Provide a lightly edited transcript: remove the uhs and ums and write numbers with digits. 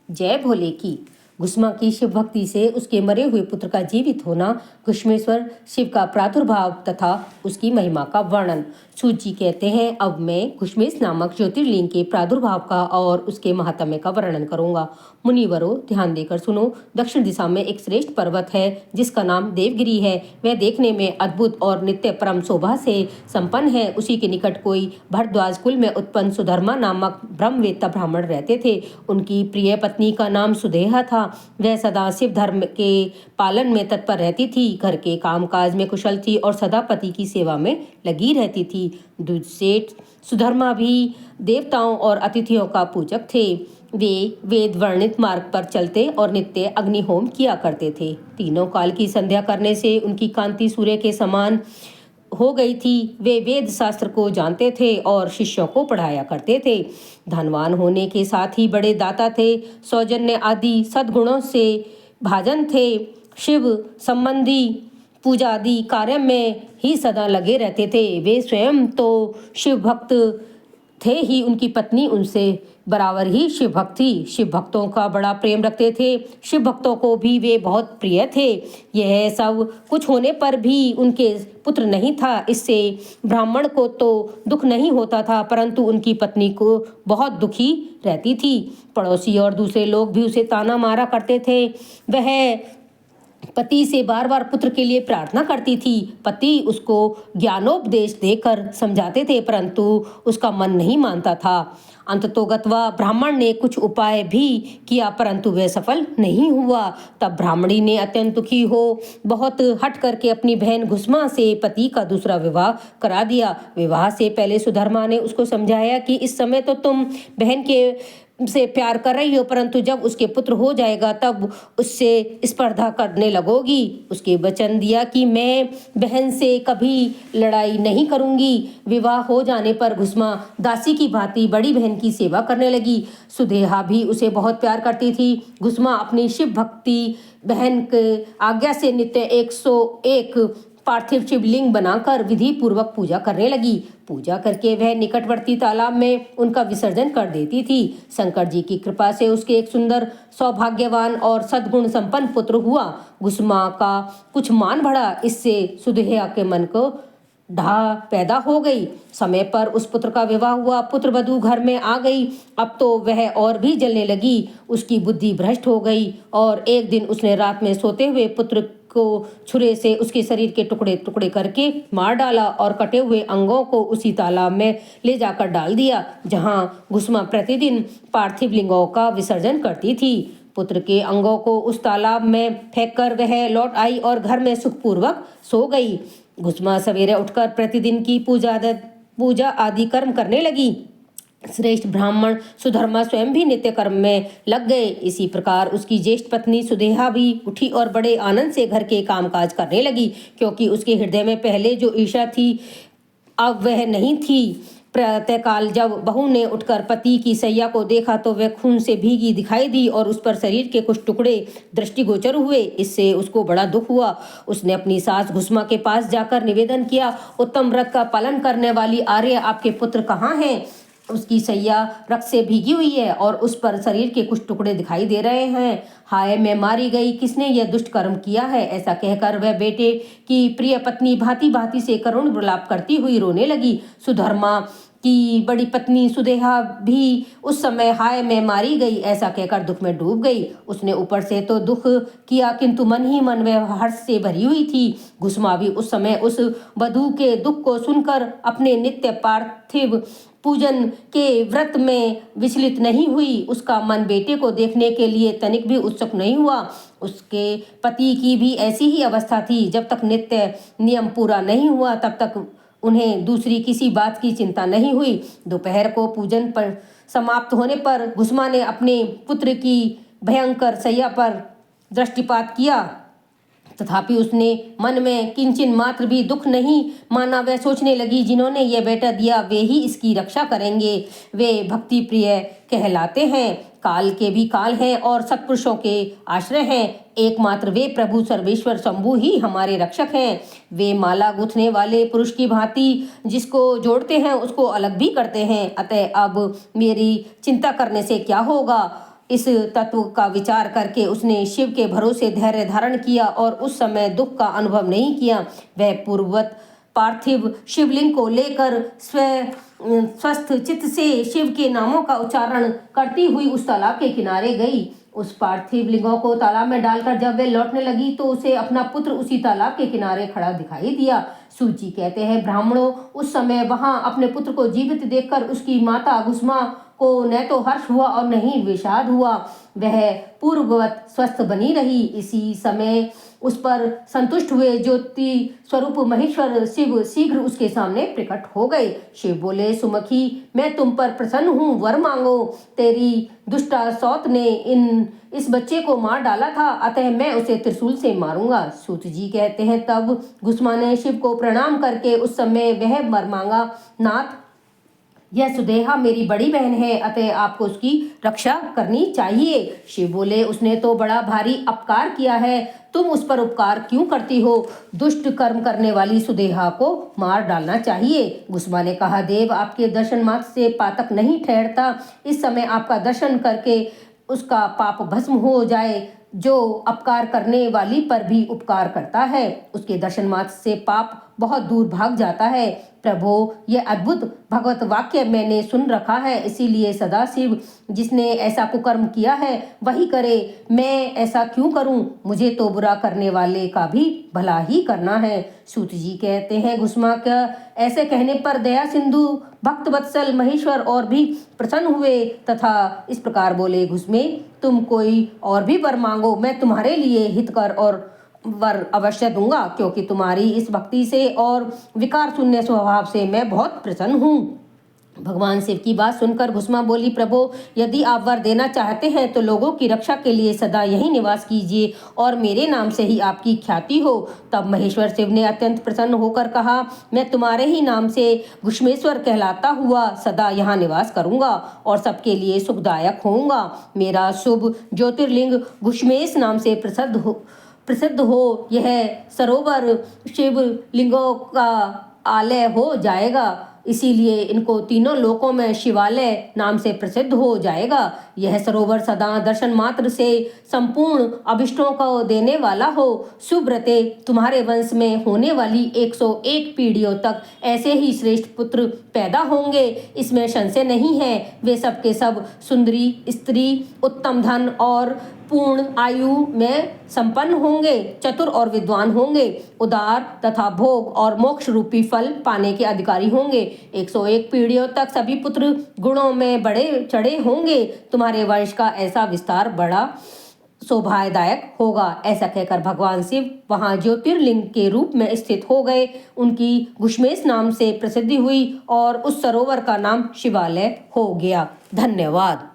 जय भोले की। घुस्मा की शिव भक्ति से उसके मरे हुए पुत्र का जीवित होना, घुश्मेश्वर शिव का प्रादुर्भाव तथा उसकी महिमा का वर्णन। सूत जी कहते हैं, अब मैं घुश्मेश नामक ज्योतिर्लिंग के प्रादुर्भाव का और उसके महात्म्य का वर्णन करूंगा। मुनिवरों, ध्यान देकर सुनो। दक्षिण दिशा में एक श्रेष्ठ पर्वत है जिसका नाम देवगिरी है। वह देखने में अद्भुत और नित्य परम शोभा से संपन्न है। उसी के निकट कोई भरद्वाज कुल में उत्पन्न सुधर्मा नामक ब्रह्मवेत्ता ब्राह्मण रहते थे। उनकी प्रिय पत्नी का नाम सुदेहा था। वह सदा शिव धर्म के पालन में तत्पर रहती थी, घर के कामकाज में कुशल थी और सदा पति की सेवा में लगी रहती थी। दुष्सेठ सुधर्मा भी देवताओं और अतिथियों का पूजक थे। वे वेद वर्णित मार्ग पर चलते और नित्य अग्निहोम किया करते थे। तीनों काल की संध्या करने से उनकी कांति सूर्य के समान हो गई थी। वे वेद शास्त्र को जानते थे और शिष्यों को पढ़ाया करते थे। धनवान होने के साथ ही बड़े दाता थे। सौजन्य आदि सद्गुणों से भाजन थे। शिव संबंधी पूजा आदि कार्य में ही सदा लगे रहते थे। वे स्वयं तो शिव भक्त थे ही, उनकी पत्नी उनसे बराबर ही शिव भक्त थी। शिव भक्तों का बड़ा प्रेम रखते थे। शिव भक्तों को भी वे बहुत प्रिय थे। यह सब कुछ होने पर भी उनके पुत्र नहीं था। इससे ब्राह्मण को तो दुख नहीं होता था, परंतु उनकी पत्नी को बहुत दुखी रहती थी। पड़ोसी और दूसरे लोग भी उसे ताना मारा करते थे। वह पति से बार बार पुत्र के लिए प्रार्थना करती थी। पति उसको ज्ञानोपदेश देकर समझाते थे, परंतु उसका मन नहीं मानता था। अंततोगत्वा ब्राह्मण ने कुछ उपाय भी किया, परंतु वह सफल नहीं हुआ। तब ब्राह्मणी ने अत्यंत दुखी हो बहुत हट करके अपनी बहन घुस्मा से पति का दूसरा विवाह करा दिया। विवाह से पहले सुधर्मा ने उसको समझाया कि इस समय तो तुम बहन के से प्यार कर रही हो, परंतु जब उसके पुत्र हो जाएगा तब उससे स्पर्धा करने लगोगी। उसके वचन दिया कि मैं बहन से कभी लड़ाई नहीं करूंगी। विवाह हो जाने पर घुस्मा दासी की भांति बड़ी बहन की सेवा करने लगी। सुदेहा भी उसे बहुत प्यार करती थी। घुस्मा अपनी शिव भक्ति बहन के आज्ञा से नित्य 101 पार्थिव शिवलिंग बनाकर विधि पूर्वक पूजा करने लगी। पूजा करके वह निकटवर्ती तालाब में उनका विसर्जन कर देती थी। शंकर जी की कृपा से उसके एक सुंदर, सौभाग्यवान और सद्गुण संपन्न पुत्र हुआ। घुस्मा का कुछ मान बढ़ा। इससे सुदेहा के मन को ढा पैदा हो गई। समय पर उस पुत्र का विवाह हुआ। पुत्र वधू घर में आ गई। अब तो वह और भी जलने लगी। उसकी बुद्धि भ्रष्ट हो गई और एक दिन उसने रात में सोते हुए पुत्र को छुरे से उसके शरीर के टुकड़े टुकड़े करके मार डाला और कटे हुए अंगों को उसी तालाब में ले जाकर डाल दिया जहां घुस्मा प्रतिदिन पार्थिव लिंगों का विसर्जन करती थी। पुत्र के अंगों को उस तालाब में फेंककर वह लौट आई और घर में सुखपूर्वक सो गई। घुस्मा सवेरे उठकर प्रतिदिन की पूजा आदि कर्म करने लगी। श्रेष्ठ ब्राह्मण सुधर्मा स्वयं भी नित्य कर्म में लग गए। इसी प्रकार उसकी ज्येष्ठ पत्नी सुदेहा भी उठी और बड़े आनंद से घर के कामकाज करने लगी, क्योंकि उसके हृदय में पहले जो ईर्ष्या थी अब वह नहीं थी। प्रातःकाल जब बहू ने उठकर पति की सैया को देखा तो वह खून से भीगी दिखाई दी और उस पर शरीर के कुछ टुकड़े दृष्टिगोचर हुए। इससे उसको बड़ा दुख हुआ। उसने अपनी सास घुस्मा के पास जाकर निवेदन किया, उत्तम व्रत का पालन करने वाली आर्य, आपके पुत्र कहाँ हैं? उसकी सैया रक्त से भीगी हुई है और उस पर शरीर के कुछ टुकड़े दिखाई दे रहे हैं। हाय, मैं मारी गई, किसने यह दुष्ट कर्म किया है? ऐसा कहकर वह बेटे की प्रिय पत्नी भांति भांति से करुण विलाप करती हुई रोने लगी। सुधर्मा की बड़ी पत्नी सुदेहा भी उस समय हाय मैं मारी गई ऐसा कहकर दुख में डूब गई। उसने ऊपर से तो दुख किया, किंतु मन ही मन वह हर्ष से भरी हुई थी। घुस्मा भी उस समय उस वधू के दुख को सुनकर अपने नित्य पार्थिव पूजन के व्रत में विचलित नहीं हुई। उसका मन बेटे को देखने के लिए तनिक भी उत्सुक नहीं हुआ। उसके पति की भी ऐसी ही अवस्था थी। जब तक नित्य नियम पूरा नहीं हुआ तब तक उन्हें दूसरी किसी बात की चिंता नहीं हुई। दोपहर को पूजन पर समाप्त होने पर घुस्मा ने अपने पुत्र की भयंकर सैया पर दृष्टिपात किया, तथापि उसने मन में किंचन मात्र भी दुख नहीं माना। वह सोचने लगी, जिन्होंने यह बेटा दिया वे ही इसकी रक्षा करेंगे। वे भक्ति प्रिय कहलाते हैं, काल के भी काल हैं और सत्पुरुषों के आश्रय हैं। एकमात्र वे प्रभु सर्वेश्वर शंभु ही हमारे रक्षक हैं। वे माला गूंथने वाले पुरुष की भांति जिसको जोड़ते हैं उसको अलग भी करते हैं। अतः अब मेरी चिंता करने से क्या होगा? इस तत्व का विचार करके उसने शिव के भरोसे धैर्य धारण किया और उस समय दुख का अनुभव नहीं किया। वह पूर्ववत पार्थिव शिवलिंग को लेकर स्वस्थ चित्त से शिव के नामों का उच्चारण करती हुई उस तालाब के किनारे गई। उस पार्थिव लिंगों को तालाब में डालकर जब वे लौटने लगी तो उसे अपना पुत्र उसी तालाब के किनारे खड़ा दिखाई दिया। सूत जी कहते हैं, ब्राह्मणों उस समय वहां अपने पुत्र को जीवित देखकर उसकी माता गुस्मा को न तो हर्ष हुआ और न ही विषाद हुआ। वह पूर्ववत स्वस्थ बनी रही। इसी समय उस पर संतुष्ट हुए ज्योति स्वरूप महेश्वर शिव शीघ्र उसके सामने प्रकट हो गए। शिव बोले, सुमुखी, मैं तुम पर प्रसन्न हूँ, वर मांगो। तेरी दुष्टा सौत ने इस बच्चे को मार डाला था, अतः मैं उसे त्रिशूल से मारूंगा। सूत जी कहते हैं, तब गुस्मा ने शिव को प्रणाम करके उस समय वह वर मांगा, नाथ, यह सुदेहा मेरी बड़ी बहन है, अतः आपको उसकी रक्षा करनी चाहिए। शिव बोले, उसने तो बड़ा भारी अपकार किया है, तुम उस पर उपकार क्यों करती हो? दुष्ट कर्म करने वाली सुदेहा को मार डालना चाहिए। गुस्मा ने कहा, देव, आपके दर्शन मात्र से पातक नहीं ठहरता। इस समय आपका दर्शन करके उसका पाप भस्म हो जाए। जो अपकार करने वाली पर भी उपकार करता है, उसके दर्शन मात्र से पाप बहुत दूर भाग जाता है। प्रभो, यह अद्भुत भगवत वाक्य मैंने सुन रखा है, इसीलिए सदाशिव जिसने ऐसा कुकर्म किया है वही करे। मैं ऐसा क्यों करूं? मुझे तो बुरा करने वाले का भी भला ही करना है। सूत जी कहते हैं, गुस्मा का ऐसे कहने पर दया सिंधु भक्त वत्सल महेश्वर और भी प्रसन्न हुए तथा इस प्रकार बोले, गुस्मे, तुम कोई और भी वर मांगो, मैं तुम्हारे लिए हितकर और वर अवश्य दूंगा, क्योंकि तुम्हारी इस भक्ति से और विकार शून्य स्वभाव से मैं बहुत प्रसन्न हूँ। भगवान शिव की बात सुनकर गुस्मा बोली, प्रभु, यदि आप वर देना चाहते हैं तो लोगों की रक्षा के लिए सदा यही निवास कीजिए और मेरे नाम से ही आपकी ख्याति हो। तब महेश्वर शिव ने अत्यंत प्रसन्न होकर कहा, मैं तुम्हारे ही नाम से घुश्मेश्वर कहलाता हुआ सदा यहाँ निवास करूंगा और सबके लिए सुखदायक होऊंगा। मेरा शुभ ज्योतिर्लिंग घुश्मेश नाम से प्रसिद्ध हो, यह सरोवर शिव लिंगों का आलय हो जाएगा, इसीलिए इनको तीनों लोकों में शिवालय नाम से प्रसिद्ध हो जाएगा। यह सरोवर सदा दर्शन मात्र से संपूर्ण अभिष्टों को देने वाला हो। सुब्रते, तुम्हारे वंश में होने वाली 101 पीढ़ियों तक ऐसे ही श्रेष्ठ पुत्र पैदा होंगे, इसमें संशय नहीं है। वे सब के सब सुंदरी स्त्री, उत्तम धन और पूर्ण आयु में संपन्न होंगे, चतुर और विद्वान होंगे, उदार तथा भोग और मोक्ष रूपी फल पाने के अधिकारी होंगे। 101 पीढ़ियों तक सभी पुत्र गुणों में बड़े चढ़े होंगे। तुम्हारे वंश का ऐसा विस्तार बड़ा शोभादायक होगा। ऐसा कहकर भगवान शिव वहां ज्योतिर्लिंग के रूप में स्थित हो गए। उनकी घुश्मेश नाम से प्रसिद्धि हुई और उस सरोवर का नाम शिवालय हो गया। धन्यवाद।